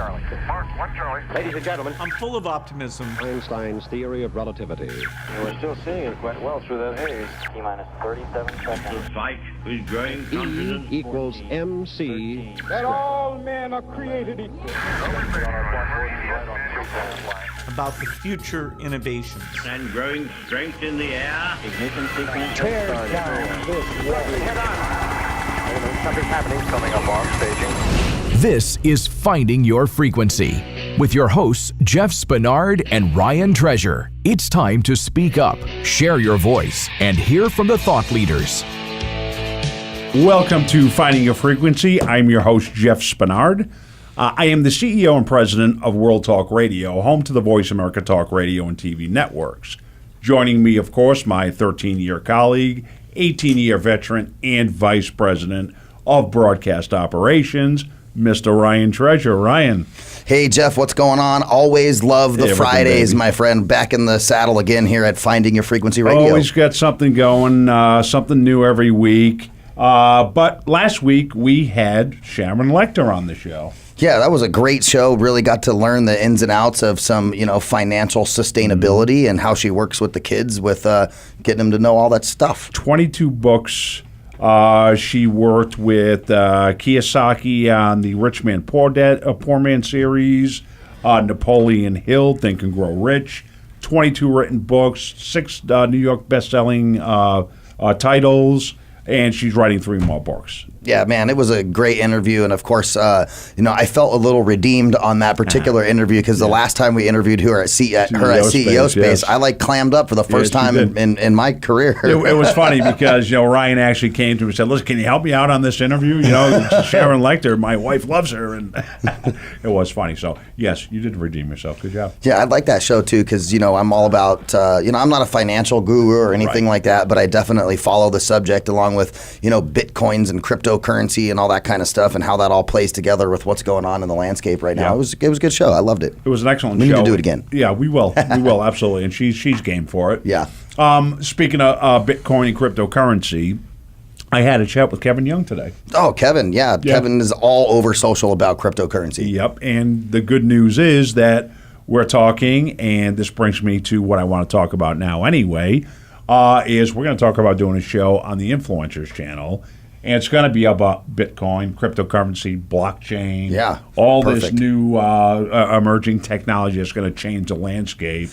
Charlie. Mark, 1 Charlie. Ladies and gentlemen, I'm full of optimism. Einstein's theory of relativity. And we're still seeing it quite well through that haze. T-minus 37 seconds. The spike is growing confidence. E equals MC. That all men are created equal. About the future innovations. And growing strength in the air. Ignition sequence. Tear down this Something's happening. Coming up on staging. This is Finding Your Frequency with your hosts, Jeff Spinard and Ryan Treasure. It's time to speak up, share your voice, and hear from the thought leaders. Welcome to Finding Your Frequency. I'm your host, Jeff Spinard. I am the CEO and president of World Talk Radio, home to the Voice America Talk Radio and TV networks. Joining me, of course, my 13-year colleague, 18-year veteran, and vice president of broadcast operations, Mr. Ryan Treasure. Ryan. Hey, Jeff, what's going on? Always love the Fridays, my friend. Back in the saddle again here at Finding Your Frequency Radio. Always got something going, something new every week. But last week we had Sharon Lechter on the show. Yeah, that was a great show. Really got to learn the ins and outs of some, financial sustainability and how she works with the kids with getting them to know all that stuff. 22 books. She worked with Kiyosaki on the Rich Man Poor Man series, Napoleon Hill, Think and Grow Rich, 22 written books, 6 New York best-selling titles, and she's writing 3 more books. Yeah, man, it was a great interview, and of course, I felt a little redeemed on that particular interview because the last time we interviewed her at CEO Space, I clammed up for the first time in my career. It was funny because Ryan actually came to me and said, "Listen, can you help me out on this interview? Sharon Lechter, my wife loves her," and it was funny. So yes, you did redeem yourself. Good job. Yeah, I like that show too because I'm all about I'm not a financial guru or anything like that, but I definitely follow the subject along with bitcoins and cryptocurrency and all that kind of stuff and how that all plays together with what's going on in the landscape right now. Yeah. It was a good show. I loved it. It was an excellent show. We need to do it again. Yeah, we will. We will, absolutely. And she's game for it. Yeah. Speaking of Bitcoin and cryptocurrency, I had a chat with Karl Young today. Oh, Kevin. Yeah. Kevin is all over social about cryptocurrency. Yep. And the good news is that we're talking, and this brings me to what I want to talk about now anyway, is we're going to talk about doing a show on the Influencers channel. And it's going to be about Bitcoin, cryptocurrency, blockchain, all this new emerging technology that's going to change the landscape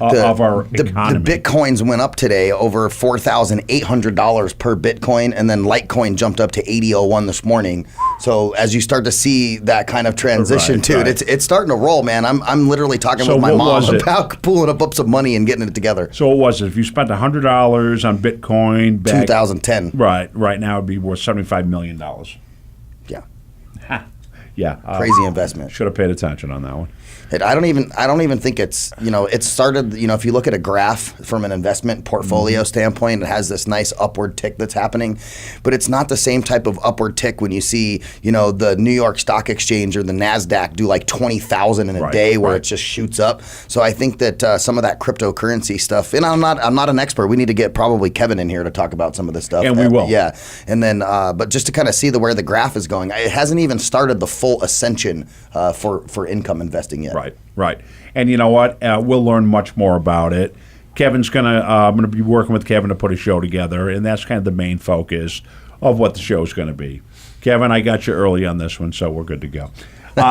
of our economy. The Bitcoins went up today over $4,800 per Bitcoin, and then Litecoin jumped up to 80.01 this morning. So as you start to see that kind of transition, it's starting to roll, man. I'm literally talking with my mom about pulling up some money and getting it together. So what was it? If you spent $100 on Bitcoin back 2010, right now it'd be worth $75 million. Yeah. Yeah. Crazy investment. Should have paid attention on that one. I don't even think it's, it started, if you look at a graph from an investment portfolio standpoint, it has this nice upward tick that's happening, but it's not the same type of upward tick when you see, the New York Stock Exchange or the NASDAQ do like 20,000 in a day where it just shoots up. So I think that some of that cryptocurrency stuff, and I'm not an expert. We need to get probably Kevin in here to talk about some of this stuff. And we will. Yeah. And then, but just to kind of see where the graph is going, it hasn't even started the full ascension for income investing yet. Right. And you know what? We'll learn much more about it. I'm going to be working with Kevin to put a show together, and that's kind of the main focus of what the show is going to be. Kevin, I got you early on this one, so we're good to go.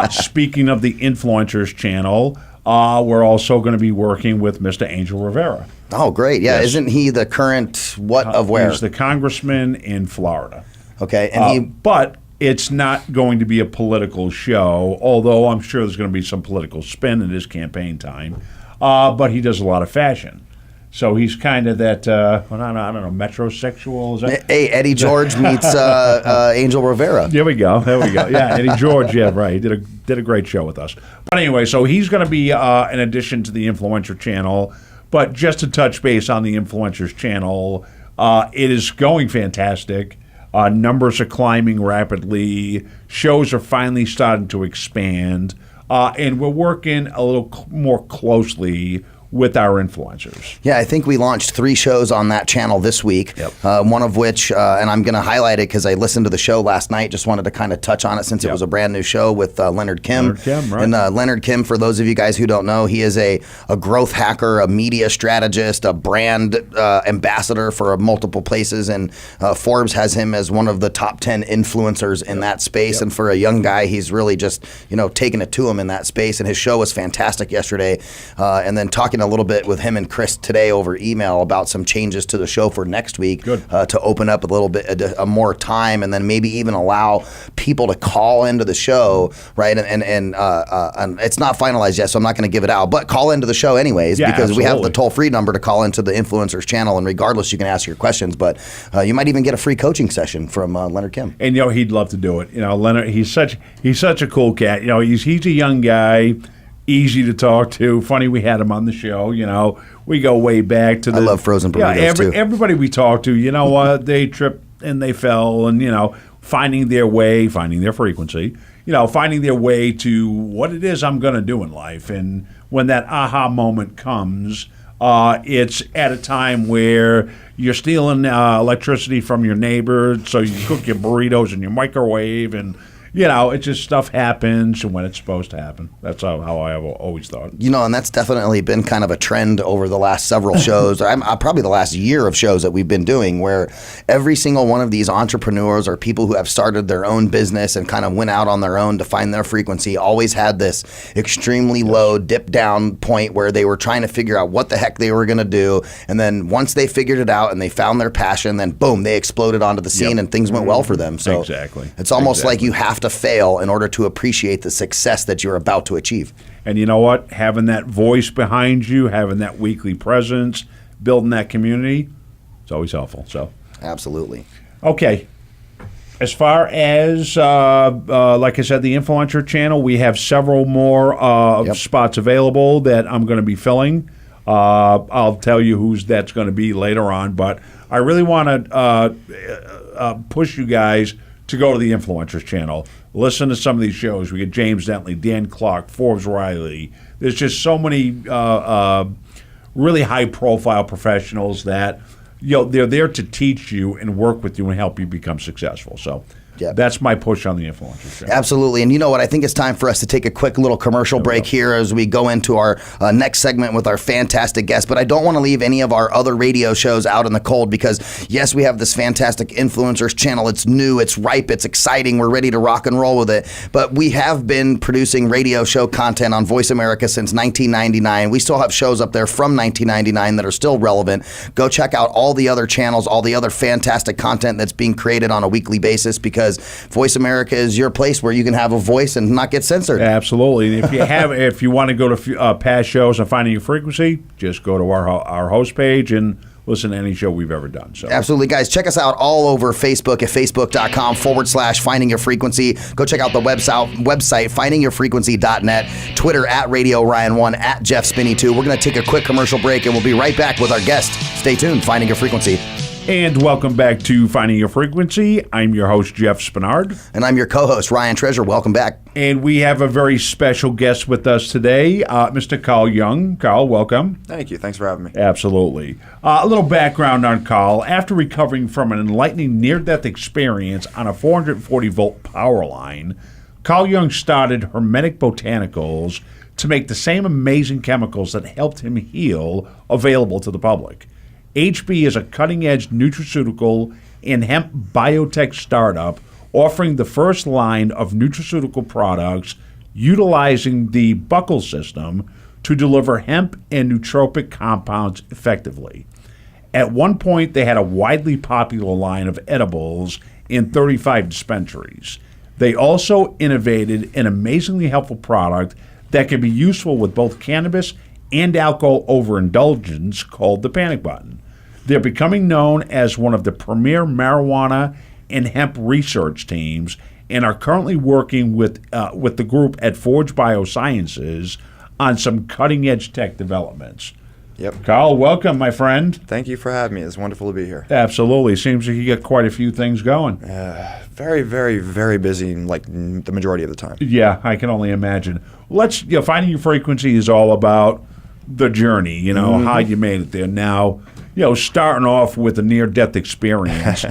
Speaking of the Influencers channel, we're also going to be working with Mr. Angel Rivera. Oh, great. Yeah. Yes. Isn't he the current of where? He's the congressman in Florida. Okay. And But it's not going to be a political show, although I'm sure there's going to be some political spin in his campaign time. But he does a lot of fashion. So he's kind of that, I don't know, metrosexual. Is that? Hey, Eddie George meets Angel Rivera. There we go. Yeah, Eddie George, yeah, right. He did a great show with us. But anyway, so he's going to be an addition to the Influencer channel. But just to touch base on the Influencers channel, it is going fantastic. Numbers are climbing rapidly. Shows are finally starting to expand. And we're working a little more closely with our influencers. Yeah, I think we launched 3 shows on that channel this week. Yep. One of which, and I'm going to highlight it because I listened to the show last night. Just wanted to kind of touch on it since it was a brand new show with Leonard Kim. Leonard Kim, right. And Leonard Kim, for those of you guys who don't know, he is a growth hacker, a media strategist, a brand ambassador for multiple places, and Forbes has him as one of the top 10 influencers in that space. And for a young guy, he's really just taking it to him in that space. And his show was fantastic yesterday. And then talking a little bit with him and Chris today over email about some changes to the show for next week to open up a little bit more time, and then maybe even allow people to call into the show, right? And it's not finalized yet, so I'm not going to give it out, but call into the show anyways, because we have the toll-free number to call into the influencers channel, and regardless, you can ask your questions, but you might even get a free coaching session from Leonard Kim. And he'd love to do it. Leonard, he's such a cool cat. He's a young guy, easy to talk to. Funny, we had him on the show. We go way back to the. I love frozen burritos too. Everybody we talk to, they tripped and they fell, and finding their way, finding their frequency, finding their way to what it is I'm going to do in life. And when that aha moment comes, it's at a time where you're stealing electricity from your neighbor, so you cook your burritos in your microwave, and it's just stuff happens when it's supposed to happen. That's how I have always thought. And that's definitely been kind of a trend over the last several shows, probably the last year of shows that we've been doing, where every single one of these entrepreneurs or people who have started their own business and kind of went out on their own to find their frequency always had this extremely low dip down point where they were trying to figure out what the heck they were going to do. And then once they figured it out and they found their passion, then boom, they exploded onto the scene and things went well for them. So it's almost like you have to fail in order to appreciate the success that you're about to achieve. And you know what? Having that voice behind you, having that weekly presence, building that community, it's always helpful. So absolutely. Okay. As far as, like I said, the influencer channel, we have several more spots available that I'm going to be filling. I'll tell you who's that's going to be later on, but I really want to push you guys to go to the influencers channel. Listen to some of these shows. We get James Dentley, Dan Clark, Forbes Riley. There's just so many really high-profile professionals that they're there to teach you and work with you and help you become successful. So that's my push on the influencers channel. Absolutely. And you know what? I think it's time for us to take a quick little commercial break here as we go into our next segment with our fantastic guest. But I don't want to leave any of our other radio shows out in the cold because, yes, we have this fantastic influencers channel. It's new, it's ripe, it's exciting. We're ready to rock and roll with it. But we have been producing radio show content on Voice America since 1999. We still have shows up there from 1999 that are still relevant. Go check out all the other channels, all the other fantastic content that's being created on a weekly basis, because Voice America is your place where you can have a voice and not get censored. Absolutely. And if you want to go to past shows and finding your frequency, just go to our host page and listen to any show we've ever done. So absolutely, guys. Check us out all over Facebook at facebook.com/finding your frequency. Go check out the website findingyourfrequency.net, Twitter at Radio Ryan 1, at Jeff Spinney 2. We're going to take a quick commercial break and we'll be right back with our guest. Stay tuned. Finding Your Frequency. And welcome back to Finding Your Frequency. I'm your host, Jeff Spinard. And I'm your co-host, Ryan Treasure. Welcome back. And we have a very special guest with us today, Mr. Karl Young. Karl, welcome. Thank you. Thanks for having me. Absolutely. A little background on Karl. After recovering from an enlightening near-death experience on a 440-volt power line, Karl Young started Hermetic Botanicals to make the same amazing chemicals that helped him heal available to the public. HB is a cutting-edge nutraceutical and hemp biotech startup offering the first line of nutraceutical products utilizing the buccal system to deliver hemp and nootropic compounds effectively. At one point, they had a widely popular line of edibles in 35 dispensaries. They also innovated an amazingly helpful product that can be useful with both cannabis and alcohol overindulgence called the panic button. They're becoming known as one of the premier marijuana and hemp research teams and are currently working with the group at Forge Biosciences on some cutting-edge tech developments. Yep. Karl, welcome, my friend. Thank you for having me. It's wonderful to be here. Absolutely. Seems like you got quite a few things going. Very, very, very busy, like the majority of the time. Yeah, I can only imagine. Finding Your Frequency is all about the journey, you know, how you made it there. Now, you know, starting off with a near-death experience, you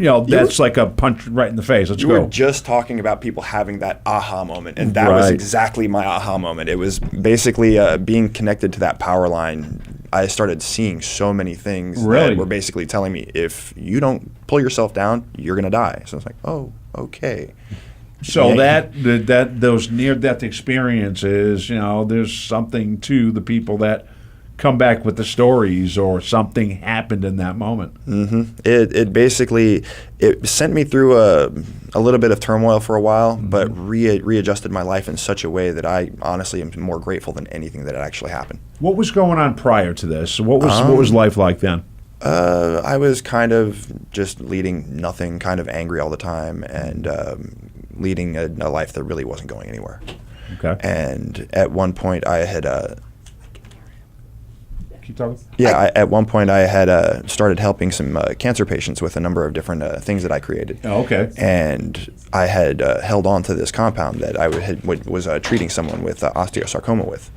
know, that's like a punch right in the face. Let's You go. were just talking about people having that aha moment, and that was Right. exactly my aha moment. It was basically being connected to that power line. I started seeing so many things Really? that were basically telling me, if you don't pull yourself down, you're going to die. So I was like, oh, okay. So Yeah. that those near-death experiences, you know, there's something to the people that come back with the stories, or something happened in that moment. It basically it sent me through a little bit of turmoil for a while, but readjusted my life in such a way that I honestly am more grateful than anything that it actually happened. What was going on prior to this? What was life like then? I was kind of just leading nothing, kind of angry all the time, and leading a life that really wasn't going anywhere. Okay. And at one point, I had Keep talking. at one point I had started helping some cancer patients with a number of different things that I created. Oh, okay. And I had held on to this compound that I was treating someone with osteosarcoma with.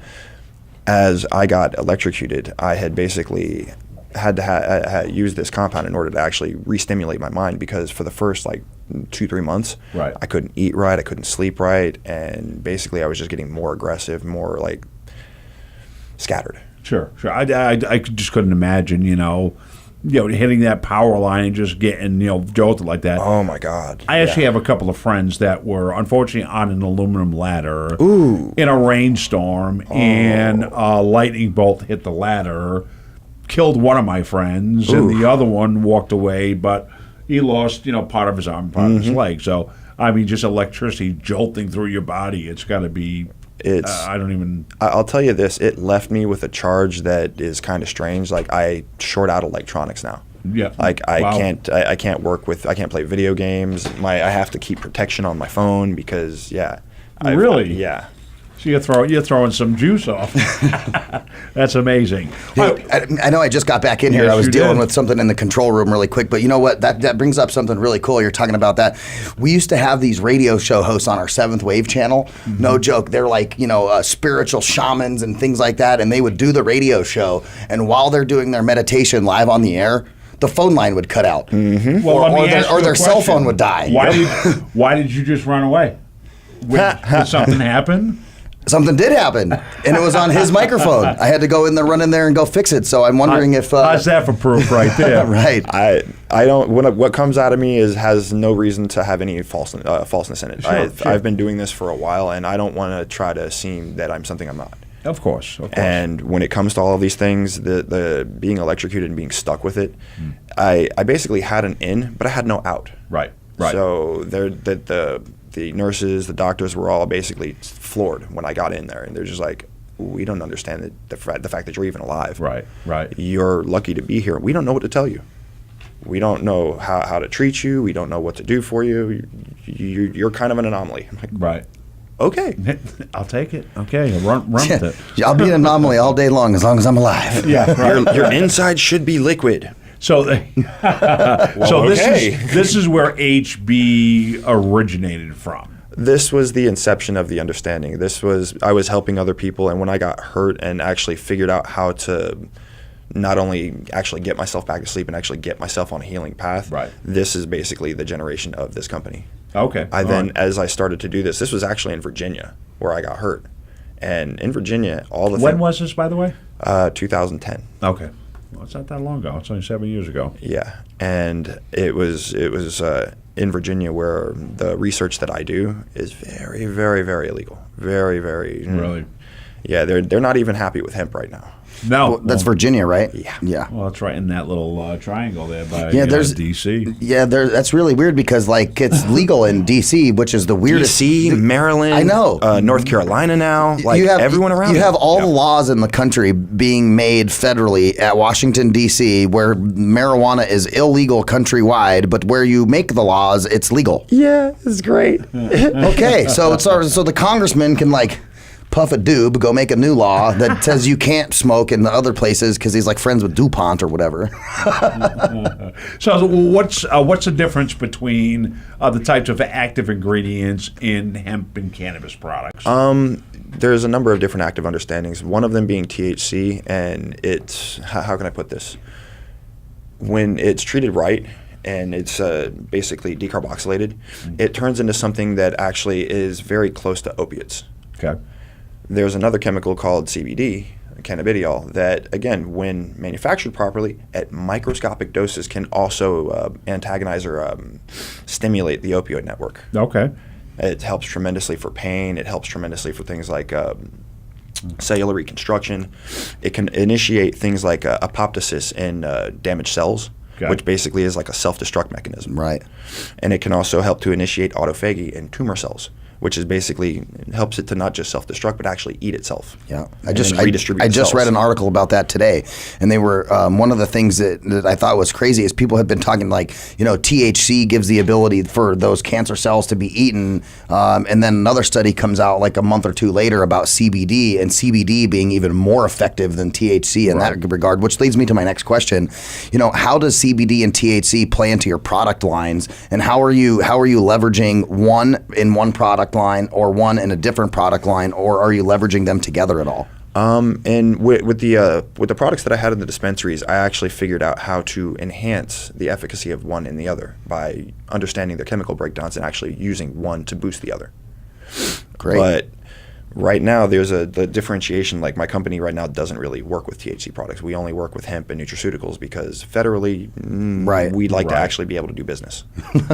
As I got electrocuted, I had basically had to use this compound in order to actually re-stimulate my mind, because for the first like 2-3 months, Right. I couldn't eat right, I couldn't sleep right, and basically I was just getting more aggressive, more like scattered. Sure. I just couldn't imagine, you know, hitting that power line and just getting, you know, jolted like that. Oh my God! I actually have a couple of friends that were unfortunately on an aluminum ladder Ooh. in a rainstorm, and a lightning bolt hit the ladder, killed one of my friends, and the other one walked away, but he lost, you know, part of his arm, part of his leg. So, I mean, just electricity jolting through your body, it's got to be. I'll tell you this, it left me with a charge that is kind of strange. Like, I short out electronics now. Yeah. Like, I can't work with, I can't play video games. I have to keep protection on my phone because, Really? Yeah. So you're throwing some juice off. That's amazing. I know I just got back in here. Yes, I was you dealing did. with something in the control room really quick. But you know what? That brings up something really cool. You're talking about that. We used to have these radio show hosts on our Seventh Wave channel. No joke. They're like, you know, spiritual shamans and things like that. And they would do the radio show. And while they're doing their meditation live on the air, the phone line would cut out. Well, let me ask you Or a their cell question. phone would die. Why did you just run away? Did something happen? Something did happen, and it was on his microphone. I had to go in there, run in there, and go fix it. So I'm wondering if how's that for proof right there? right. I don't. What comes out of me has no reason to have any falseness in it. Sure. I've been doing this for a while, and I don't want to try to seem that I'm something I'm not. Of course. And when it comes to all of these things, the being electrocuted and being stuck with it, I basically had an in, but I had no out. Right. So the nurses, the doctors were all basically floored when I got in there, and they're just like, "We don't understand the fact that you're even alive. Right. You're lucky to be here. We don't know what to tell you. We don't know how to treat you. We don't know what to do for you. You're kind of an anomaly." I'm like, Right. Okay. I'll take it. Okay, run with it. I'll be an anomaly all day long as I'm alive. Yeah, right. Your inside should be liquid. So, okay. this is where HB originated from. This was the inception of the understanding. I was helping other people, and when I got hurt and actually figured out how to not only actually get myself back to sleep and actually get myself on a healing path, Right. This is basically the generation of this company. Okay. As I started to do this was actually in Virginia where I got hurt. And in Virginia, When was this, by the way? 2010. Okay. Well, it's not that long ago. It's only 7 years ago. Yeah, and it was in Virginia where the research that I do is very, very, very illegal. Very, very. Really? Yeah, they're not even happy with hemp right now. No. Well, that's Virginia, right? Yeah. Well, it's right in that little triangle there by there's D.C. Yeah, that's really weird because like it's legal in D.C., which is the weirdest. D.C., Maryland, I know. North Carolina now, like everyone around. You have all Yeah. the laws in the country being made federally at Washington D.C., where marijuana is illegal countrywide, but where you make the laws, it's legal. Yeah, it's great. Okay, so the congressman can like puff a doob, go make a new law that says you can't smoke in the other places because he's like friends with DuPont or whatever. So what's the difference between the types of active ingredients in hemp and cannabis products? there's a number of different active understandings. One of them being THC, and it's how can I put this? When it's treated right and it's basically decarboxylated, it turns into something that actually is very close to opiates. Okay. There's another chemical called CBD, cannabidiol, that again, when manufactured properly at microscopic doses, can also antagonize or stimulate the opioid network. Okay. It helps tremendously for pain. It helps tremendously for things like cellular reconstruction. It can initiate things like apoptosis in damaged cells, which basically is like a self-destruct mechanism. Right. And it can also help to initiate autophagy in tumor cells, which is basically helps it to not just self-destruct but actually eat itself. Yeah, I just read an article about that today, and they were one of the things that I thought was crazy is people have been talking like, THC gives the ability for those cancer cells to be eaten, and then another study comes out like a month or two later about CBD, and CBD being even more effective than THC in that regard, which leads me to my next question. How does CBD and THC play into your product lines, and how are you leveraging one in one product line or one in a different product line, or are you leveraging them together at all? And with the products that I had in the dispensaries, I actually figured out how to enhance the efficacy of one in the other by understanding their chemical breakdowns and actually using one to boost the other. Great. But right now, there's the differentiation. Like my company right now doesn't really work with THC products. We only work with hemp and nutraceuticals because federally, we'd like to actually be able to do business.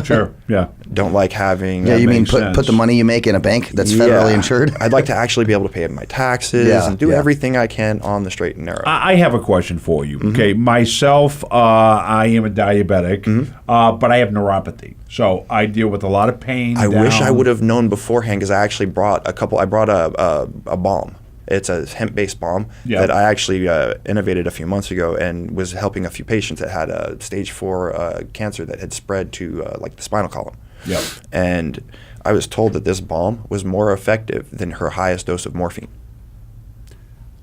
Sure. Yeah. Don't like having. Yeah, you mean put the money you make in a bank that's federally insured? I'd like to actually be able to pay my taxes and do everything I can on the straight and narrow. I have a question for you. Okay, myself, I am a diabetic, but I have neuropathy. So I deal with a lot of pain. I wish I would have known beforehand because I actually brought a balm. It's a hemp-based balm that I actually innovated a few months ago and was helping a few patients that had a stage 4 cancer that had spread to like the spinal column. Yep. And I was told that this balm was more effective than her highest dose of morphine.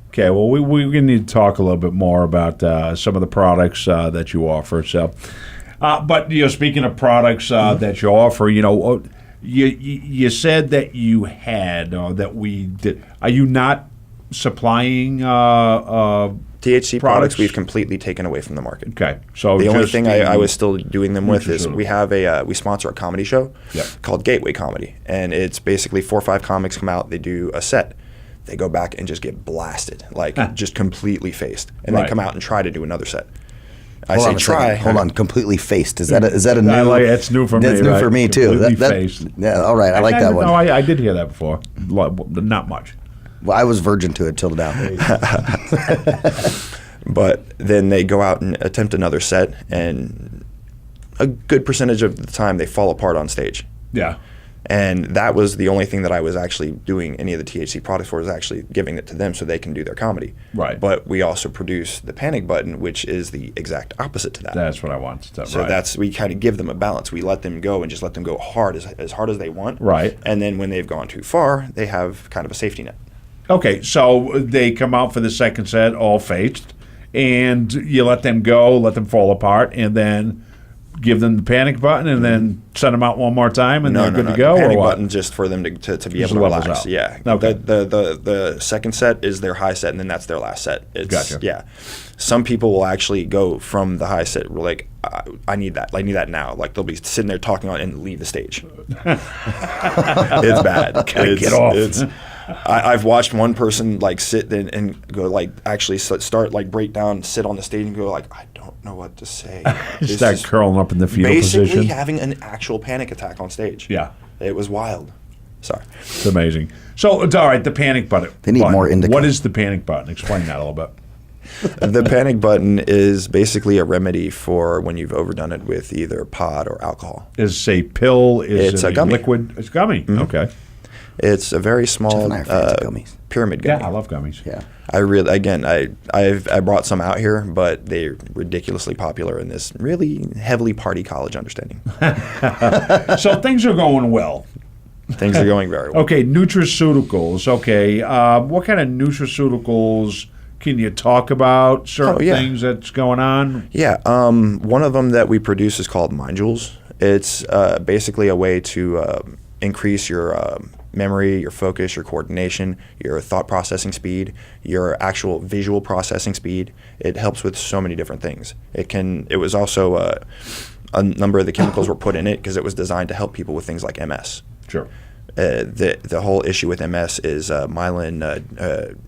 Okay, well, we need to talk a little bit more about some of the products that you offer. So, but speaking of products that you offer, you said that you had that we did. Are you not supplying THC products? We've completely taken away from the market. Okay, so the only thing I was still doing them with is we have we sponsor a comedy show called Gateway Comedy, and it's basically 4 or 5 comics come out. They do a set. They go back and just get blasted, just completely faced, and then come out and try to do another set. Hold on, completely faced. Is that a new? It's new for me. That's new for me too. Faced. Yeah, all right. I like that one. No, I did hear that before. Not much. Well, I was virgin to it till now. But then they go out and attempt another set, and a good percentage of the time they fall apart on stage. Yeah. And that was the only thing that I was actually doing any of the THC products for, is actually giving it to them so they can do their comedy. Right. But we also produce the panic button, which is the exact opposite to that. That's what I want. So we kind of give them a balance. We let them go and just let them go hard as hard as they want. Right. And then when they've gone too far, they have kind of a safety net. Okay, so they come out for the second set all faced, and you let them go, let them fall apart, and then give them the panic button, and then send them out one more time, and they're good to go. The panic or what? button just for them to be able to relax. Out. Yeah. Okay. The second set is their high set, and then that's their last set. Gotcha. Yeah. Some people will actually go from the high set. We're like, I need that. I need that now. Like they'll be sitting there talking on and leave the stage. It's bad. Get off. I've watched one person like sit and go like actually start like break down, sit on the stage and go like, I don't know what to say. Start curling up in the fetal basically position. Having an actual panic attack on stage. Yeah. It was wild. Sorry. It's amazing. So it's all right. The panic button. They need more indica. What is the panic button? Explain that a little bit. The panic button is basically a remedy for when you've overdone it with either pot or alcohol. Is it a pill? It's a gummy. Liquid? It's gummy. Mm-hmm. Okay. It's a very small pyramid gummy. Yeah, I love gummies. Yeah. I brought some out here, but they're ridiculously popular in this really heavily party college understanding. So things are going well. Things are going very well. Okay, nutraceuticals. Okay, what kind of nutraceuticals can you talk about? Certain things that's going on? Yeah, one of them that we produce is called Mind Jewels. It's basically a way to increase your memory, your focus, your coordination, your thought processing speed, your actual visual processing speed. It helps with so many different things. It was also a number of the chemicals were put in it because it was designed to help people with things like MS. Sure. The whole issue with MS is myelin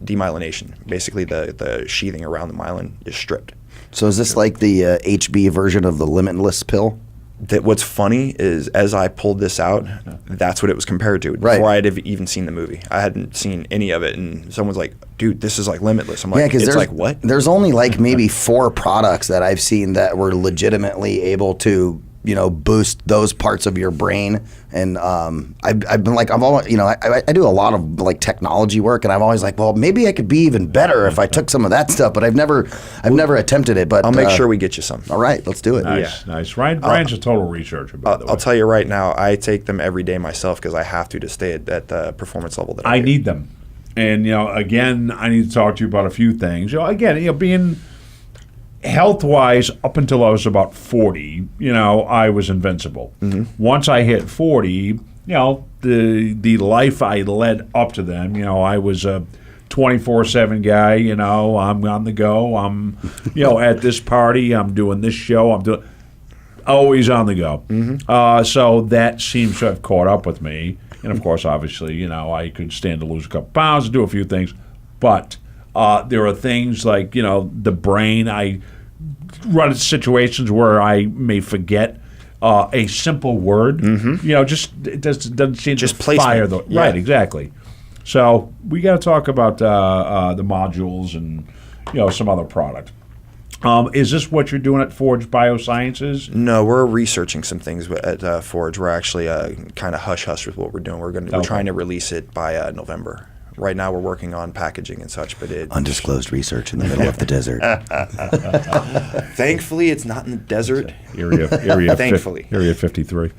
demyelination. Basically, the sheathing around the myelin is stripped. So is this like the HB version of the Limitless pill? What's funny is as I pulled this out, that's what it was compared to. Right. Before I had even seen the movie, I hadn't seen any of it, and someone's like, "Dude, this is like Limitless." I'm like, Yeah, because "It's there's like what?" There's only like maybe 4 products that I've seen that were legitimately able to, boost those parts of your brain. And I've been like, I've always, I do a lot of like technology work, and I'm always like, well, maybe I could be even better if I took some of that stuff, but I've never attempted it. But I'll make sure we get you some. All right, let's do it. Nice. Ryan's a total researcher, by the way. I'll tell you right now, I take them every day myself because I have to stay at the performance level that I need them. And, again, I need to talk to you about a few things. Being health-wise, up until I was about 40, I was invincible. Mm-hmm. Once I hit 40, the life I led up to then, I was a 24/7 guy. I'm on the go. I'm, at this party. I'm doing this show. I'm doing always on the go. Mm-hmm. So that seems to have caught up with me. And of course, obviously, I could stand to lose a couple pounds and do a few things, but there are things like the brain. I run into situations where I may forget a simple word. Mm-hmm. It doesn't seem just to fire the Yeah. right. Exactly. So we got to talk about the modules and some other product. Is this what you're doing at Forge Biosciences? No, we're researching some things at Forge. We're actually kind of hush-hush with what we're doing. We're trying to release it by November. Right now we're working on packaging and such, but Undisclosed research in the middle of the desert. Thankfully, it's not in the desert. Area Thankfully. Area 53.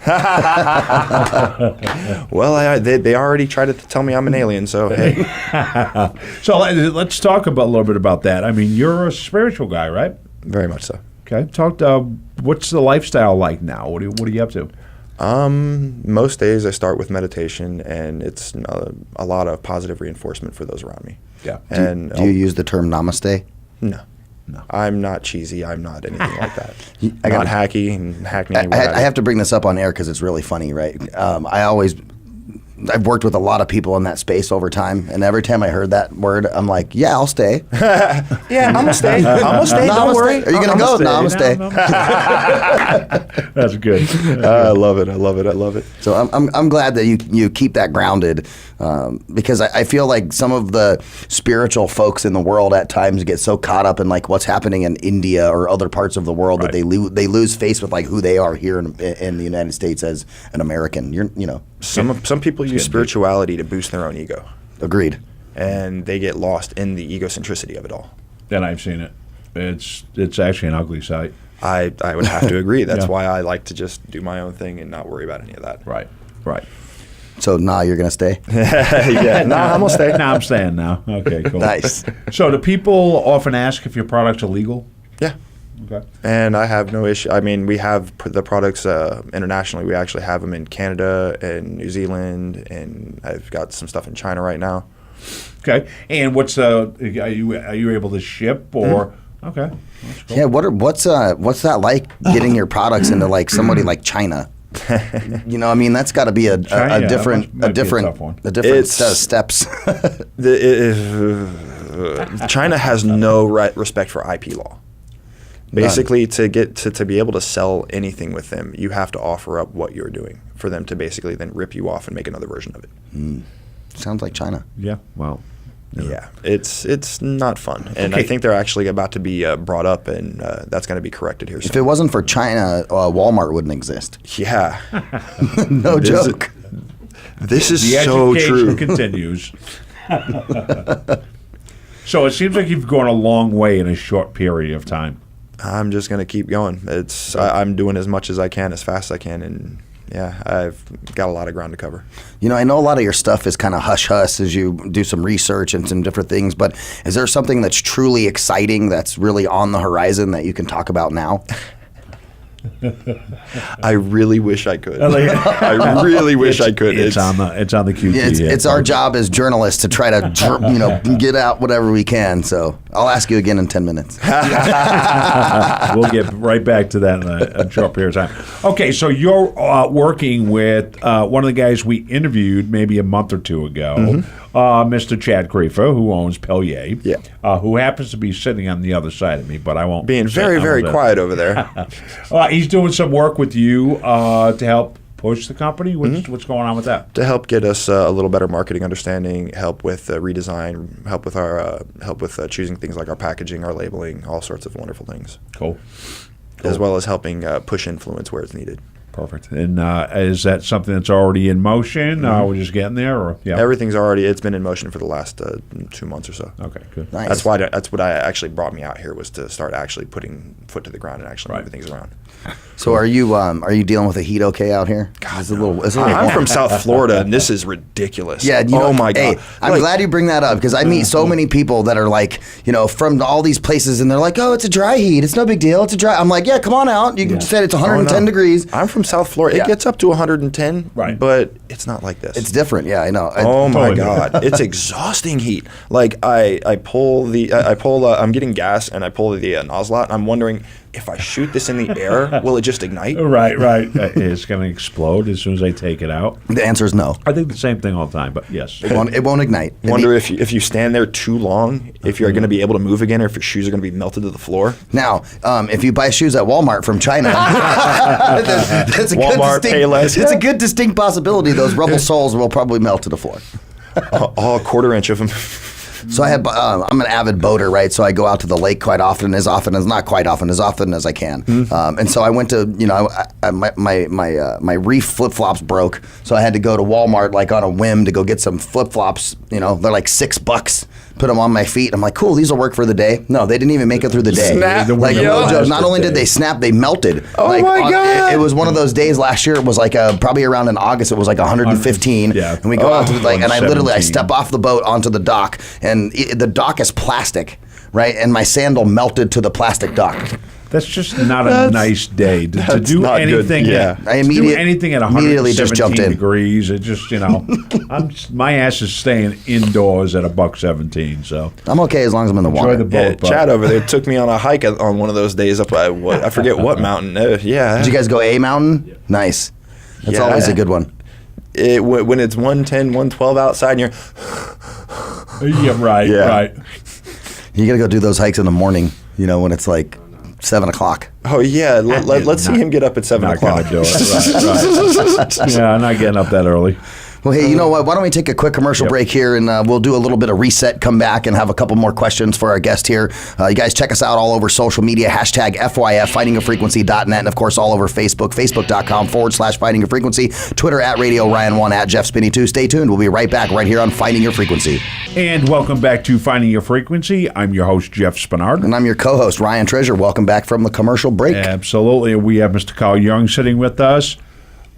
Well, they already tried to tell me I'm an alien, so hey. So let's talk a little bit about that. I mean, you're a spiritual guy, right? Very much so. Okay. What's the lifestyle like now? What are you up to? Most days I start with meditation, and it's a lot of positive reinforcement for those around me. Yeah. And do you use the term namaste? No. I'm not cheesy. I'm not anything like that. I not hacky and hackney. I have to bring this up on air because it's really funny, right? I've worked with a lot of people in that space over time, and every time I heard that word, I'm like, yeah, I'll stay. Yeah, I'm going to stay. I'm going to stay. Don't worry. Are you going to go? No, I'm going to stay. That's good. I love it. I love it. I love it. So I'm glad that you keep that grounded because I feel like some of the spiritual folks in the world at times get so caught up in like what's happening in India or other parts of the world that they lose face with like who they are here in the United States as an American. Some people use spirituality to boost their own ego. Agreed. And they get lost in the egocentricity of it all. And I've seen it. It's actually an ugly sight. I would have to agree. That's why I like to just do my own thing and not worry about any of that. Right. So, you're going to stay? Yeah, I'm going to stay. I'm staying now. Okay, cool. Nice. So do people often ask if your products are legal? Yeah. Okay. And I have no issue. I mean, we have the products internationally. We actually have them in Canada and New Zealand, and I've got some stuff in China right now. Okay. And what's are you able to ship or? Mm-hmm. Okay. That's cool. Yeah. What's that like getting your products into like somebody like China? That's got to be a different set of steps. China has no respect for IP law. Basically, to be able to sell anything with them, you have to offer up what you're doing for them to basically then rip you off and make another version of it. Sounds like China. Yeah. Well. Yeah, it's not fun, and I think they're actually about to be brought up, and that's going to be corrected here soon. If it wasn't for China, Walmart wouldn't exist. Yeah, no joke. This is the so true. Education continues. So it seems like you've gone a long way in a short period of time. I'm just going to keep going. I'm doing as much as I can, as fast as I can, and yeah, I've got a lot of ground to cover. I know a lot of your stuff is kind of hush-hush as you do some research and some different things, but is there something that's truly exciting that's really on the horizon that you can talk about now? I really wish I could. I really wish I could. It's on the QT. Yeah, it's our job as journalists to try to get out whatever we can. So I'll ask you again in 10 minutes. We'll get right back to that in a short period of time. Okay, so you're working with one of the guys we interviewed maybe a month or two ago, Mr. Chad Creefer, who owns Pellier, who happens to be sitting on the other side of me, but I won't. Being very, very quiet over there. He's doing some work with you to help push the company. What's going on with that? To help get us a little better marketing understanding, help with redesign, help with choosing things like our packaging, our labeling, all sorts of wonderful things. Cool. As well as helping push influence where it's needed. Perfect. And is that something that's already in motion? We're just getting there, or everything's already. It's been in motion for the last 2 months or so. Okay, good. Nice. That's what I actually brought me out here, was to start actually putting foot to the ground and actually moving things around. So are you dealing with the heat okay out here? God, it's a little I'm from South Florida, and this is ridiculous. Yeah. Oh my God. Hey, I'm glad you bring that up, because I meet so many people that are like, from all these places, and they're like, oh, it's a dry heat. It's no big deal. It's a dry. I'm like, yeah, come on out. You said it's 110 degrees. I'm from South Florida. It gets up to 110, but it's not like this. It's different. Yeah, I know. Oh my God, it's exhausting heat. Like I'm getting gas, and I pull the nozzle out, and I'm wondering, if I shoot this in the air, will it just ignite? Right. It's going to explode as soon as I take it out. The answer is no. I think the same thing all the time, but yes. It won't ignite. Wonder if you stand there too long, if you're going to be able to move again, or if your shoes are going to be melted to the floor. Now, if you buy shoes at Walmart from China, that's a Walmart, Payless. It's a good distinct possibility those rubber soles will probably melt to the floor. All quarter inch of them. So I'm an avid boater, right? So I go out to the lake quite often, as not quite often, as often as I can. And so I went to, my reef flip-flops broke, so I had to go to Walmart like on a whim to go get some flip-flops. They're like $6. Put them on my feet. I'm like, cool, these will work for the day. No, they didn't even make it through the day. Snap. Like, no joke, not only did they snap, they melted. Oh like, my God. It was one of those days last year. It was like probably around in August. It was like 115. Yeah. And we go out to and I step off the boat onto the dock, and the dock is plastic, right? And my sandal melted to the plastic dock. That's just not a nice day to do anything. I immediately at 117 just jumped in. degrees. It just my ass is staying indoors at $117. So I'm okay as long as I'm in the water. Enjoy the boat. Chad over there took me on a hike on one of those days up I forget what mountain. Did you guys go A mountain? Yeah. Nice. That's always a good one. When it's 110, 112 outside, and you're right. You gotta go do those hikes in the morning. When it's like 7 o'clock. Oh yeah, let's see him get up at 7 o'clock. Not gonna do it. Right. Yeah, I'm not getting up that early. Well, hey, you know what? Why don't we take a quick commercial break here, and we'll do a little bit of reset, come back, and have a couple more questions for our guest here. You guys check us out all over social media, hashtag FYF, findingafrequency.net, and of course all over Facebook, facebook.com/findingafrequency, Twitter @Radio-Ryan1, @JeffSpinney2. Stay tuned. We'll be right back right here on Finding Your Frequency. And welcome back to Finding Your Frequency. I'm your host, Jeff Spinard. And I'm your co-host, Ryan Treasure. Welcome back from the commercial break. Absolutely. We have Mr. Karl Young sitting with us.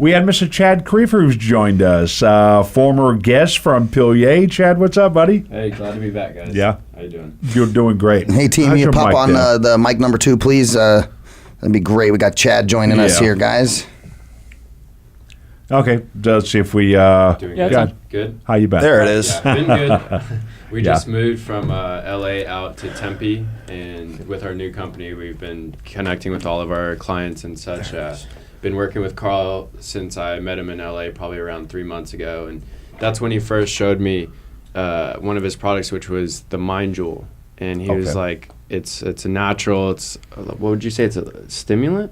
We had Mr. Chad Creefer who's joined us, former guest from Pellier. Chad, what's up, buddy? Hey, glad to be back, guys. Yeah. How you doing? You're doing great. Hey, team, you pop on the mic number 2, please. That'd be great. We got Chad joining us here, guys. Okay, let's see if we... doing good. How you been? There it is. Yeah, been good. We just moved from LA out to Tempe, and with our new company, we've been connecting with all of our clients and such. Been working with Karl since I met him in LA probably around 3 months ago, and that's when he first showed me one of his products, which was the Mind Jewel, and he was like, it's a natural, what would you say, it's a stimulant?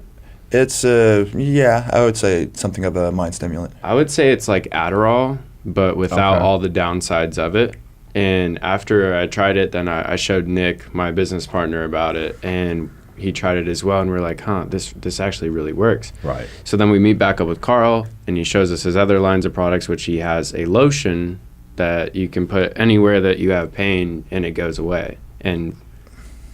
It's I would say something of a mind stimulant. I would say it's like Adderall, but without all the downsides of it. And after I tried it, then I showed Nick, my business partner, about it, and he tried it as well, and we're like, this actually really works. Right. So then we meet back up with Karl, and he shows us his other lines of products, which he has a lotion that you can put anywhere that you have pain, and it goes away. And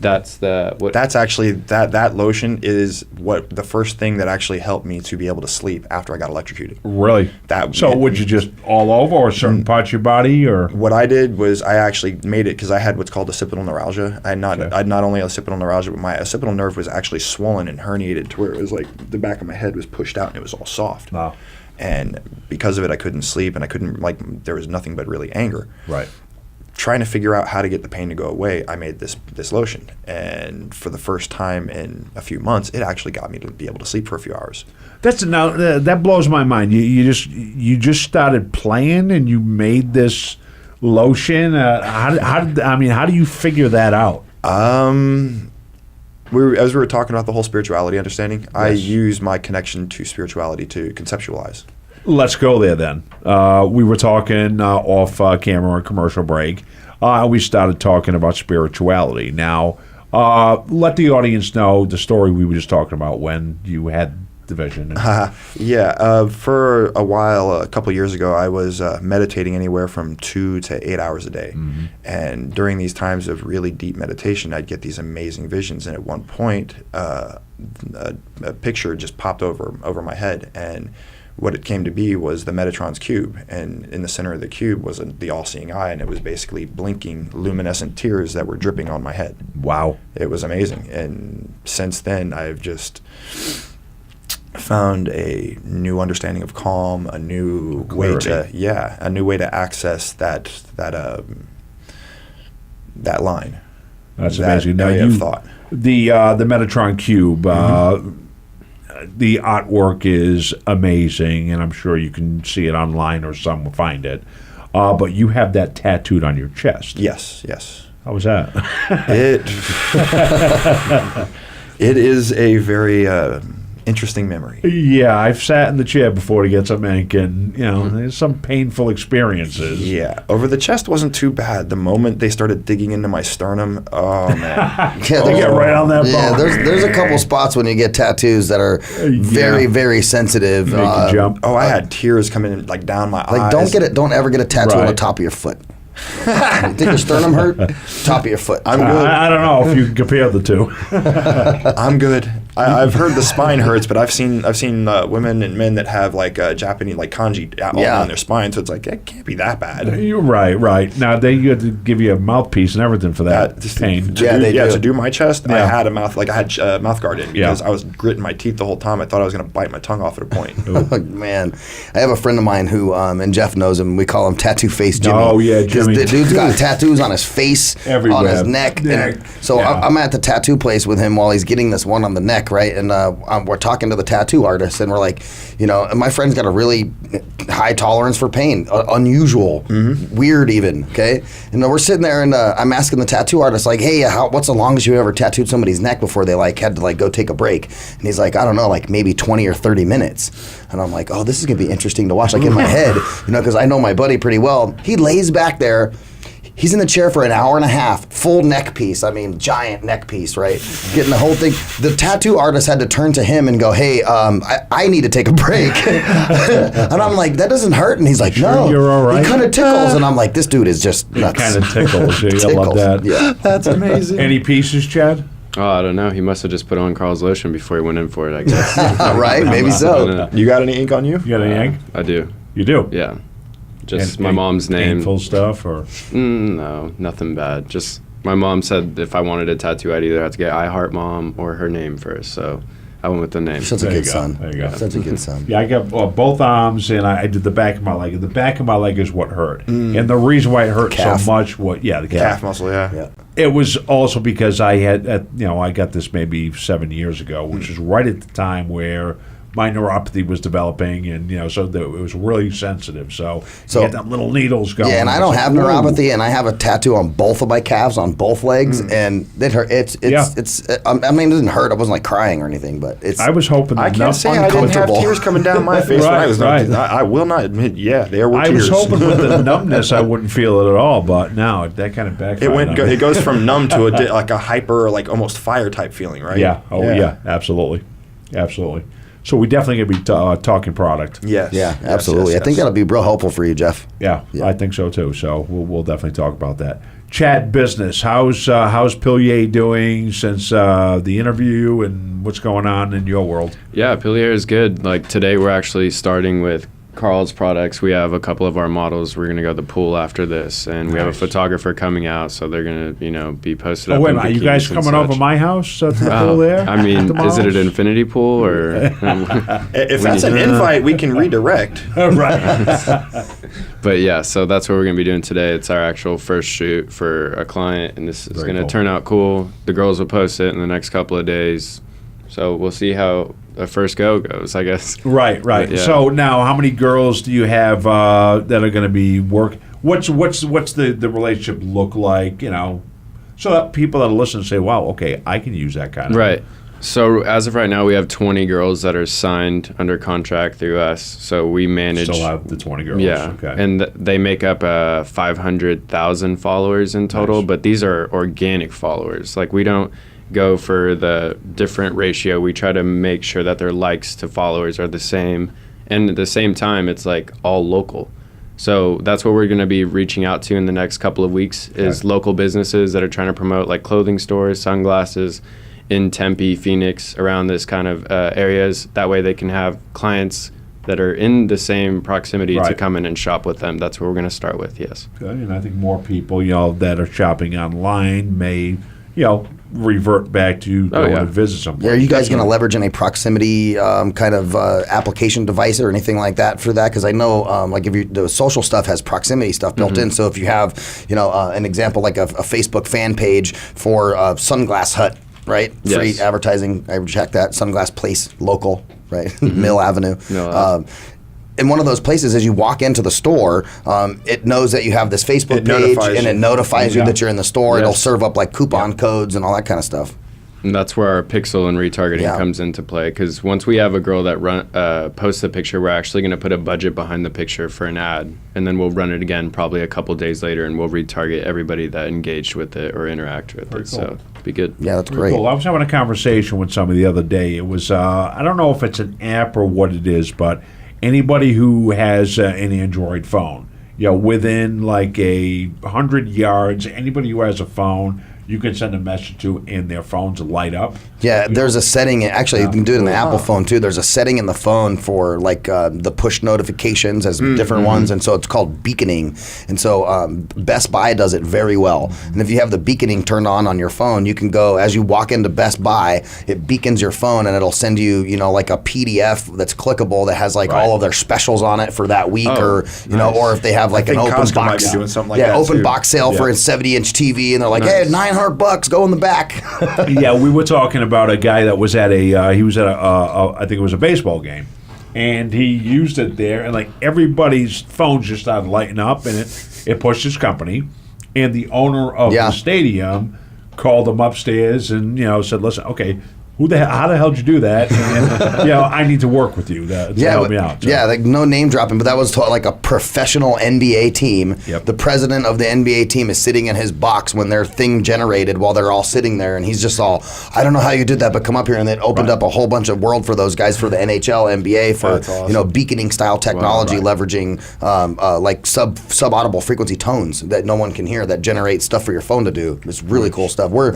That's what. That's actually that lotion is what the first thing that actually helped me to be able to sleep after I got electrocuted. Really? So would you just all over or certain parts of your body, or? What I did was I actually made it because I had what's called occipital neuralgia. I had not only occipital neuralgia, but my occipital nerve was actually swollen and herniated to where it was like the back of my head was pushed out and it was all soft. Wow. And because of it, I couldn't sleep and I couldn't there was nothing but really anger. Right. Trying to figure out how to get the pain to go away, I made this lotion, and for the first time in a few months, it actually got me to be able to sleep for a few hours. That blows my mind. You just started playing and you made this lotion. How do you figure that out? As we were talking about the whole spirituality understanding, yes. I use my connection to spirituality to conceptualize. Let's go there then. We were talking off camera, commercial break. We started talking about spirituality. Now, let the audience know the story we were just talking about when you had the vision. For a while, a couple years ago, I was meditating anywhere from 2 to 8 hours a day. Mm-hmm. And during these times of really deep meditation, I'd get these amazing visions. And at one point, a picture just popped over my head. And what it came to be was the Metatron Cube, and in the center of the cube was the all-seeing eye, and it was basically blinking luminescent tears that were dripping on my head. Wow. It was amazing. And since then, I've just found a new understanding of calm, a new way to access that line. That's amazing. Now you thought the Metatron Cube. The artwork is amazing, and I'm sure you can see it online or some will find it. But you have that tattooed on your chest. Yes. How was that? It is a very interesting memory. Yeah, I've sat in the chair before to get some ink, and there's some painful experiences. Yeah, over the chest wasn't too bad. The moment they started digging into my sternum, oh man, they get right on that bone. Yeah, there's a couple spots when you get tattoos that are very very sensitive. Make you jump. Oh, I had tears coming in, down my eyes. Don't ever get a tattoo on the top of your foot. You think your sternum hurt? Top of your foot. I'm good. I don't know if you can compare the two. I'm good. I've heard the spine hurts, but I've seen women and men that have like Japanese kanji all on their spine, so it's like it can't be that bad. You're right. Now they had to give you a mouthpiece and everything for that pain. To do my chest, I had a mouth guard in because I was gritting my teeth the whole time. I thought I was going to bite my tongue off at a point. Oh, man, I have a friend of mine who, and Jeff knows him. We call him Tattoo Face Jimmy. Oh yeah, Jimmy. The dude's got tattoos on his face, everywhere, on his neck. I'm at the tattoo place with him while he's getting this one on the neck, right? And we're talking to the tattoo artist, and we're like, and my friend's got a really high tolerance for pain, unusual, weird even, okay? And we're sitting there, and I'm asking the tattoo artist, like, hey, what's the longest you ever tattooed somebody's neck before they had to go take a break? And he's like, I don't know, maybe 20 or 30 minutes. And I'm like, oh, this is gonna be interesting to watch, in my head, because I know my buddy pretty well. He lays back there. He's in the chair for an hour and a half, full neck piece. Giant neck piece, right? Getting the whole thing. The tattoo artist had to turn to him and go, hey, I need to take a break. And I'm like, that doesn't hurt. And he's like, no. You're all right. He kind of tickles. And I'm like, this dude is just nuts. It kind of tickles. I love that. Yeah. That's amazing. Any pieces, Chad? Oh, I don't know. He must have just put on Carl's lotion before he went in for it, I guess. Right? Maybe so. You got any ink on you? You got any ink? I do. You do? Yeah. Just my mom's name. Painful stuff, or? No, nothing bad. Just my mom said if I wanted a tattoo, I'd either have to get I Heart Mom or her name first. So I went with the name. Such a good son. There you go. Such a good son. Yeah, I got both arms, and I did the back of my leg. The back of my leg is what hurt, and the reason why it hurt so much the calf muscle. Yeah. It was also because I had, I got this maybe 7 years ago, which is right at the time where my neuropathy was developing, and so it was really sensitive. So you get them little needles going. Yeah, and I don't have neuropathy, and I have a tattoo on both of my calves, on both legs, and it hurt. It doesn't hurt. I wasn't crying or anything, but it's. I was hoping. I can't say I didn't have tears coming down my face when I was. I will not admit. Yeah, there were tears. I was hoping with the numbness I wouldn't feel it at all, but now that kind of backfired. It goes from numb to a hyper, almost fire type feeling, right? Yeah. Oh yeah, absolutely. So we definitely going to be talking product. Yes. Yeah, absolutely. I think that'll be real helpful for you, Jeff. Yeah, I think so too. So we'll definitely talk about that. Chat business. How's Pilier doing since the interview, and what's going on in your world? Yeah, Pilier is good. Like today, we're actually starting with Karl's products. We have a couple of our models. We're going to go to the pool after this, and we have a photographer coming out, so they're going to be posted up. Wait a in minute, are you bikinis guys and coming such. over my house to the pool there? I mean, is it an infinity pool or? If that's an invite, we can redirect. Right. But yeah, so that's what we're going to be doing today. It's our actual first shoot for a client, and this is going to turn out cool. The girls will post it in the next couple of days, so we'll see how the first go goes, I guess. Right. Yeah. So now, how many girls do you have that are going to be What's the relationship look like? So that people that are listening say, "Wow, okay, I can use that kind of." Right. So as of right now, we have 20 girls that are signed under contract through us. So we manage. Still have the 20 girls. Yeah. Okay. And they make up 500,000 followers in total, but these are organic followers. Like we don't go for the different ratio. We try to make sure that their likes to followers are the same, and at the same time, it's like all local. So that's what we're going to be reaching out to in the next couple of weeks is local businesses that are trying to promote like clothing stores, sunglasses in Tempe, Phoenix, around this kind of areas. That way they can have clients that are in the same proximity to come in and shop with them. That's what we're going to start with, yes. Good. And I think more people, that are shopping online may, revert back to going to visit someplace. Yeah, are you guys going to leverage any proximity kind of application device or anything like that for that? Because I know, like if the social stuff has proximity stuff built in. So if you have, an example like a Facebook fan page for Sunglass Hut, right? Yes. Free advertising. I check that. Sunglass Place, local, right? Mill Avenue. In one of those places, as you walk into the store, it knows that you have this Facebook page, and it notifies you that you're in the store. It'll serve up like coupon codes and all that kind of stuff. And that's where our pixel and retargeting comes into play. Because once we have a girl that posts a picture, we're actually going to put a budget behind the picture for an ad, and then we'll run it again probably a couple days later, and we'll retarget everybody that engaged with it or interact with it. So it'll be good. Yeah, that's great. Cool. I was having a conversation with somebody the other day. It was I don't know if it's an app or what it is, but anybody who has an Android phone, within like 100 yards, anybody who has a phone, you can send a message to, and their phones light up. Yeah, there's a setting. Actually, you can do it in the Apple phone too. There's a setting in the phone for like the push notifications as different ones, and so it's called beaconing. And so Best Buy does it very well. And if you have the beaconing turned on your phone, you can go as you walk into Best Buy. It beacons your phone, and it'll send you, like a PDF that's clickable that has like all of their specials on it for that week, or or if they have like an open Costco might box, be doing something like that open too. box sale for a 70-inch TV, and they're like, hey, $900, go in the back. Yeah, we were talking about a guy that was at I think it was a baseball game, and he used it there, and like everybody's phones just started lighting up, and it pushed his company, and the owner of the stadium called him upstairs and said, listen, okay, how the hell did you do that? And I need to work with you to help me out. So. Yeah, like no name dropping, but that was like a professional NBA team. Yep. The president of the NBA team is sitting in his box when their thing generated while they're all sitting there, and he's just all, I don't know how you did that, but come up here, and it opened up a whole bunch of world for those guys for the NHL, NBA, for beaconing style technology, leveraging like sub-audible frequency tones that no one can hear that generate stuff for your phone to do. It's really cool stuff. We're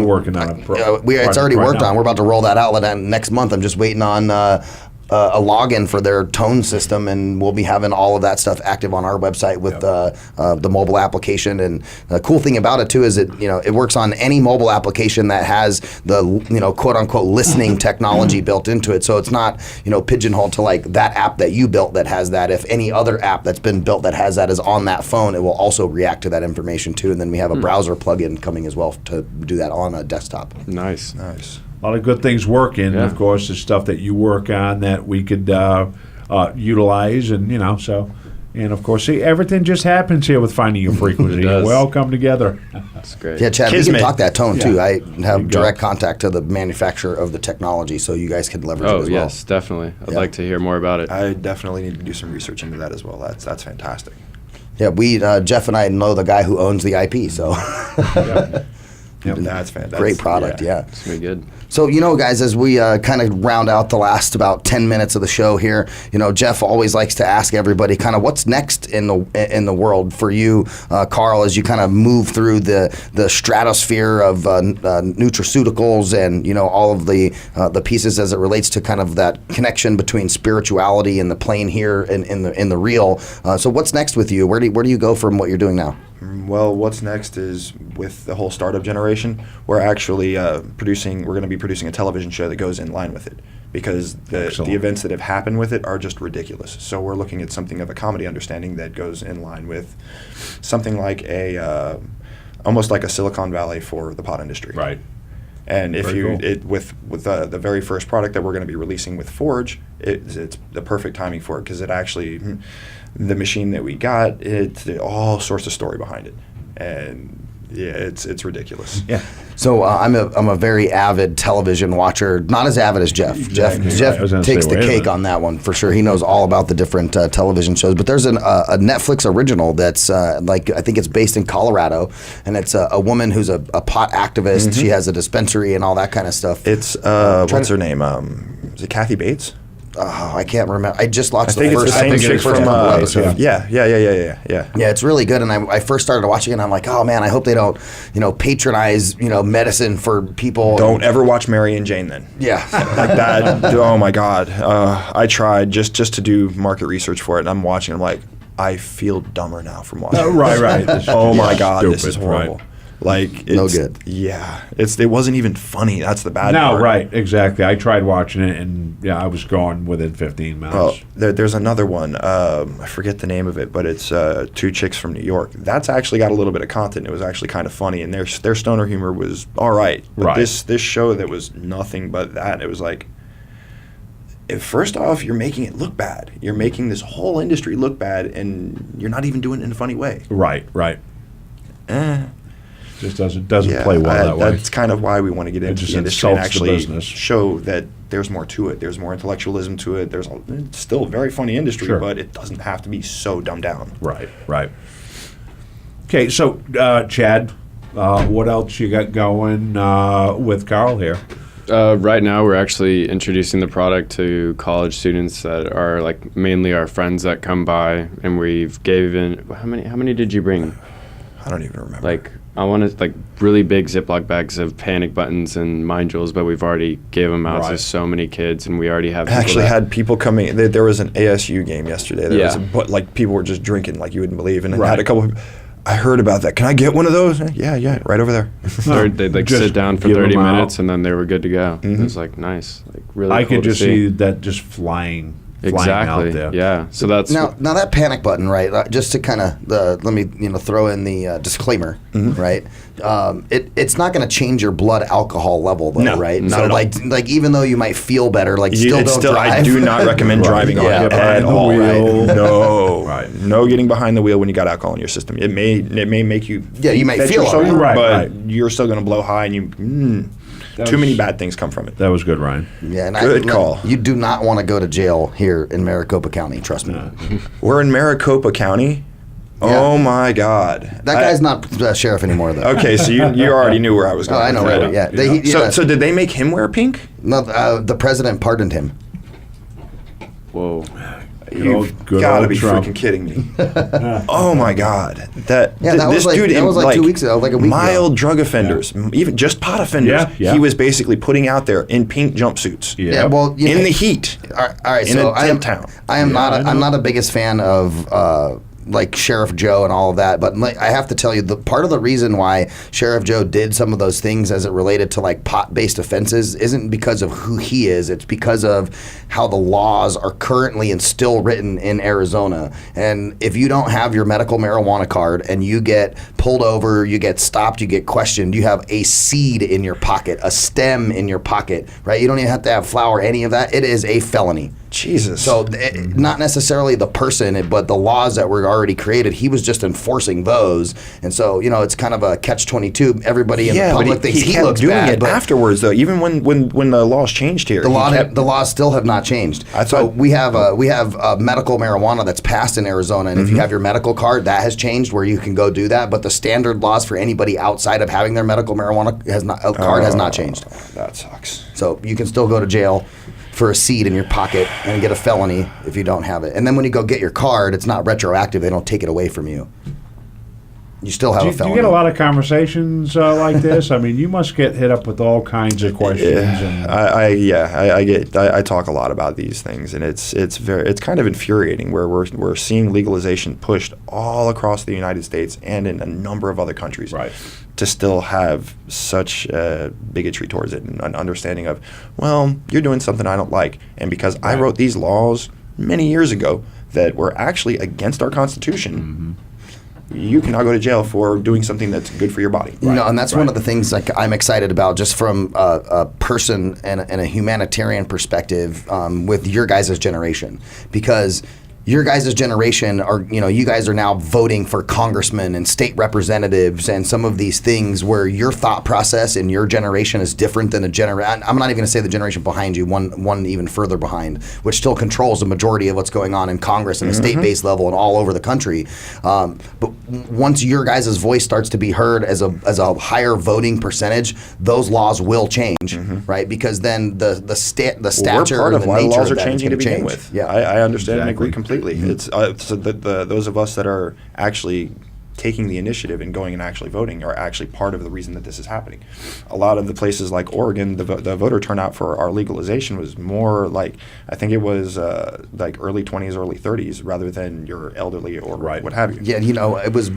working on it. It's already worked on. We're about to roll that out next month. I'm just waiting on a login for their tone system, and we'll be having all of that stuff active on our website with the mobile application. And the cool thing about it too is it works on any mobile application that has the quote unquote listening technology built into it. So it's not pigeonholed to like that app that you built that has that. If any other app that's been built that has that is on that phone, it will also react to that information too. And then we have a browser plugin coming as well to do that on a desktop. Nice. A lot of good things working. Of course, the stuff that you work on that we could utilize, and so. And of course, see, everything just happens here with finding your frequency. We all come together. That's great. Yeah, Chad, we can talk that tone too. I have direct contact to the manufacturer of the technology, so you guys can leverage it as well. Oh, yes, definitely. I'd like to hear more about it. I definitely need to do some research into that as well. That's fantastic. Yeah, Jeff and I know the guy who owns the IP, so. That's fantastic. Great product, yeah. It's gonna be good. So, guys, as we kind of round out the last about 10 minutes of the show here, Jeff always likes to ask everybody kind of what's next in the world for you, Karl, as you kind of move through the stratosphere of nutraceuticals and, all of the pieces as it relates to kind of that connection between spirituality and the plane here and in the real. So what's next with you? Where do you go from what you're doing now? Well, what's next is with the whole startup generation, we're actually we're going to be producing a television show that goes in line with it, because the events that have happened with it are just ridiculous. So we're looking at something of a comedy understanding that goes in line with something like almost like a Silicon Valley for the pot industry. Right. And if with the very first product that we're going to be releasing with Forge, it's the perfect timing for it, because it actually, the machine that we got, it's all sorts of story behind it, and yeah, it's ridiculous. Yeah. So I'm a very avid television watcher, not as avid as Jeff. Exactly. Jeff Right. takes the cake on that one for sure. He knows all about the different television shows. But there's a Netflix original that's I think it's based in Colorado, and it's a woman who's a pot activist. Mm-hmm. She has a dispensary and all that kind of stuff. It's what's her name? Is it Kathy Bates? Oh, I can't remember. I just watched I think the first. it's the same chick from couple episodes. Yeah. Yeah, it's really good. And I first started watching it, and I'm like, oh man, I hope they don't, patronize, medicine for people. Don't ever watch Mary and Jane then. Yeah. Like that. Oh my God. I tried just to do market research for it, and I'm watching. I'm like, I feel dumber now from watching. Right. Oh my God, Stupid, this is horrible. right. Like, it's, no good. Yeah, it wasn't even funny. That's the bad No, part. right, exactly. I tried watching it, and yeah, I was gone within 15 minutes. Well, there's another one. I forget the name of it, but it's two chicks from New York. That's actually got a little bit of content. It was actually kind of funny, and their stoner humor was all right. But this show that was nothing but that, it was like, first off, you're making it look bad. You're making this whole industry look bad, and you're not even doing it in a funny way. Right. Just doesn't play well that way. That's kind of why we want to get into the industry and actually show that there's more to it. There's more intellectualism to it. It's still a very funny industry, but it doesn't have to be so dumbed down. Right. Okay, so Chad, what else you got going with Karl here? Right now, we're actually introducing the product to college students that are like mainly our friends that come by, and we've given how many did you bring? I don't even remember. Like, I wanted like really big Ziploc bags of panic buttons and mind jewels, but we've already gave them out to so many kids, and we already have. Had people coming. There was an ASU game yesterday. But like people were just drinking like you wouldn't believe, and I had a couple. I heard about that. Can I get one of those? Yeah, right over there. They'd like sit down for 30 minutes, and then they were good to go. Mm-hmm. It was like nice, like really. I cool could just see that just flying out there. Yeah. So that's now that panic button, right? Just to kind of let me throw in the disclaimer, right? It's not going to change your blood alcohol level, though, right? Not so at like even though you might feel better, like still don't drive. I do not recommend driving on it at all. No, no getting behind the wheel when you got alcohol in your system. It may make you. Yeah, you might feel so, right, but you're still going to blow high, and too many bad things come from it. That was good, Ryan. Yeah, and good call. You do not want to go to jail here in Maricopa County. Trust me. We're in Maricopa County. Yeah. Oh my God! That guy's not sheriff anymore, though. Okay, so you already knew where I was going. Oh, I know, right? Yeah. So did they make him wear pink? No, the president pardoned him. Whoa. You've got to be freaking kidding me! Oh my God! This was like 2 weeks ago, like a week mild ago. Drug offenders, even just pot offenders. Yeah. He was basically putting out there in pink jumpsuits. Yeah, well, in the heat. All right, in so a tent town. I'm not a biggest fan of like Sheriff Joe and all of that, but I have to tell you, the part of the reason why Sheriff Joe did some of those things as it related to like pot-based offenses isn't because of who he is. It's because of how the laws are currently and still written in Arizona. And if you don't have your medical marijuana card and you get pulled over, you get stopped, you get questioned, you have a seed in your pocket, a stem in your pocket, right? You don't even have to have flour, any of that. It is a felony. Jesus. So not necessarily the person, but the laws that were already created. He was just enforcing those, and so it's kind of a catch-22. Everybody in the public thinks he looks doing bad, it but afterwards though. Even when the laws changed here, the laws still have not changed. So we have medical marijuana that's passed in Arizona, and if you have your medical card, that has changed where you can go do that. But the standard laws for anybody outside of having their medical marijuana card has not changed. That sucks. So you can still go to jail for a seed in your pocket and get a felony if you don't have it. And then when you go get your card, it's not retroactive. They don't take it away from you. You still have a felony. Do you get a lot of conversations like this? I mean, you must get hit up with all kinds of questions. I talk a lot about these things, and it's kind of infuriating where we're seeing legalization pushed all across the United States and in a number of other countries. Right. To still have such bigotry towards it and an understanding of, well, you're doing something I don't like, and because I wrote these laws many years ago that were actually against our Constitution, you can now go to jail for doing something that's good for your body. And that's one of the things I'm excited about, just from a person and a humanitarian perspective, with your guys' generation, because your guys' generation are, you guys are now voting for congressmen and state representatives and some of these things where your thought process in your generation is different than the generation. I'm not even going to say the generation behind you, one even further behind, which still controls the majority of what's going on in Congress and a state-based level and all over the country. But once your guys' voice starts to be heard as a higher voting percentage, those laws will change, right? Because then the stature part and of the why nature laws of are that changing is to going begin to change. with. Yeah, I understand and agree Exactly. completely. It's so those of us that are actually taking the initiative and going and actually voting are actually part of the reason that this is happening. A lot of the places like Oregon, the voter turnout for our legalization was more like, I think it was like early 20s, early 30s, rather than your elderly or what have you. Yeah, it was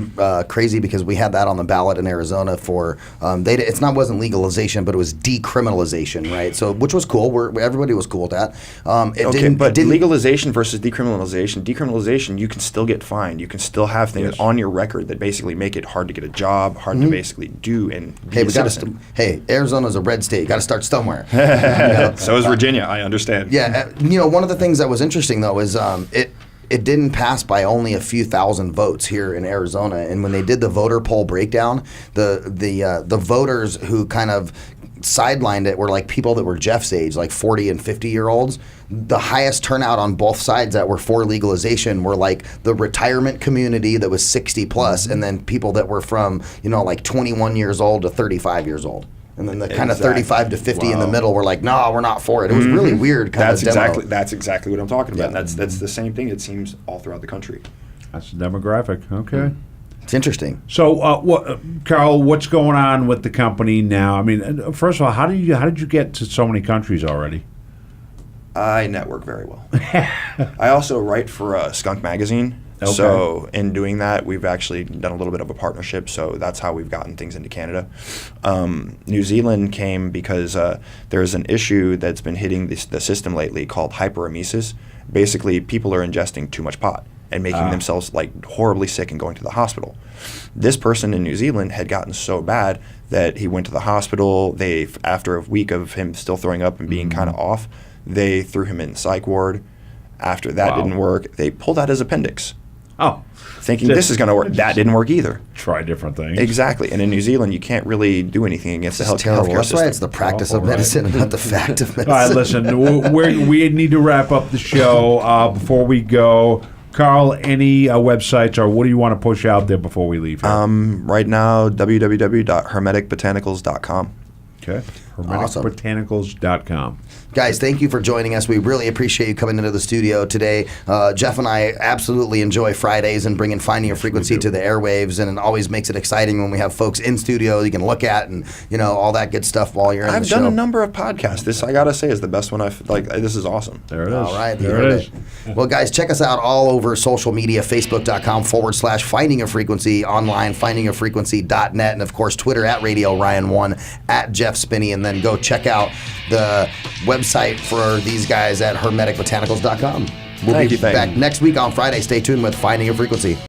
crazy because we had that on the ballot in Arizona for wasn't legalization, but it was decriminalization, right? So which was cool. Everybody was cool with that. But legalization versus decriminalization, you can still get fined. You can still have things on your record that basically make it hard to get a job, hard to basically do and be a citizen. Arizona's a red state. You got to start somewhere. So is Virginia. I understand. Yeah, one of the things that was interesting though is it didn't pass by only a few thousand votes here in Arizona. And when they did the voter poll breakdown, the voters who kind of sidelined it were like people that were Jeff's age, like 40 and 50-year-olds. The highest turnout on both sides that were for legalization were like the retirement community that was 60 plus, and then people that were from, like 21 years old to 35 years old. And then the kind of 35 to 50 in the middle were like, no, we're not for it. It was really weird kind of demo. That's exactly what I'm talking about. Yeah. That's the same thing, it seems, all throughout the country. That's the demographic. Okay. It's interesting. So, Karl, what's going on with the company now? I mean, first of all, how did you get to so many countries already? I network very well. I also write for Skunk Magazine. Okay. So in doing that, we've actually done a little bit of a partnership. So that's how we've gotten things into Canada. New Zealand came because there's an issue that's been hitting the system lately called hyperemesis. Basically, people are ingesting too much pot and making themselves like horribly sick and going to the hospital. This person in New Zealand had gotten so bad that he went to the hospital. After a week of him still throwing up and being kind of off, they threw him in psych ward. After that didn't work, they pulled out his appendix. Oh. Thinking this is going to work. That didn't work either. Try different things. Exactly. And in New Zealand, you can't really do anything against the healthcare system. That's why it's the practice of medicine and not the fact of medicine. All right, listen, we need to wrap up the show. Before we go, Karl, any websites or what do you want to push out there before we leave here? Right now, www.hermeticbotanicals.com. Okay. Hermeticbotanicals.com. Guys, thank you for joining us. We really appreciate you coming into the studio today. Jeff and I absolutely enjoy Fridays and bringing Finding Your Frequency to the airwaves, and it always makes it exciting when we have folks in studio you can look at and, all that good stuff while you're in the show. I've done a number of podcasts. This, I got to say, is the best one I've, this is awesome. There it is. All right. There it is. Well, guys, check us out all over social media, facebook.com/Finding Your Frequency, online, findingyourfrequency.net, and, of course, Twitter @Radio Ryan1, @Jeff Spinney, and then go check out the website for these guys at hermeticbotanicals.com. We'll be back next week on Friday. Stay tuned with Finding Your Frequency.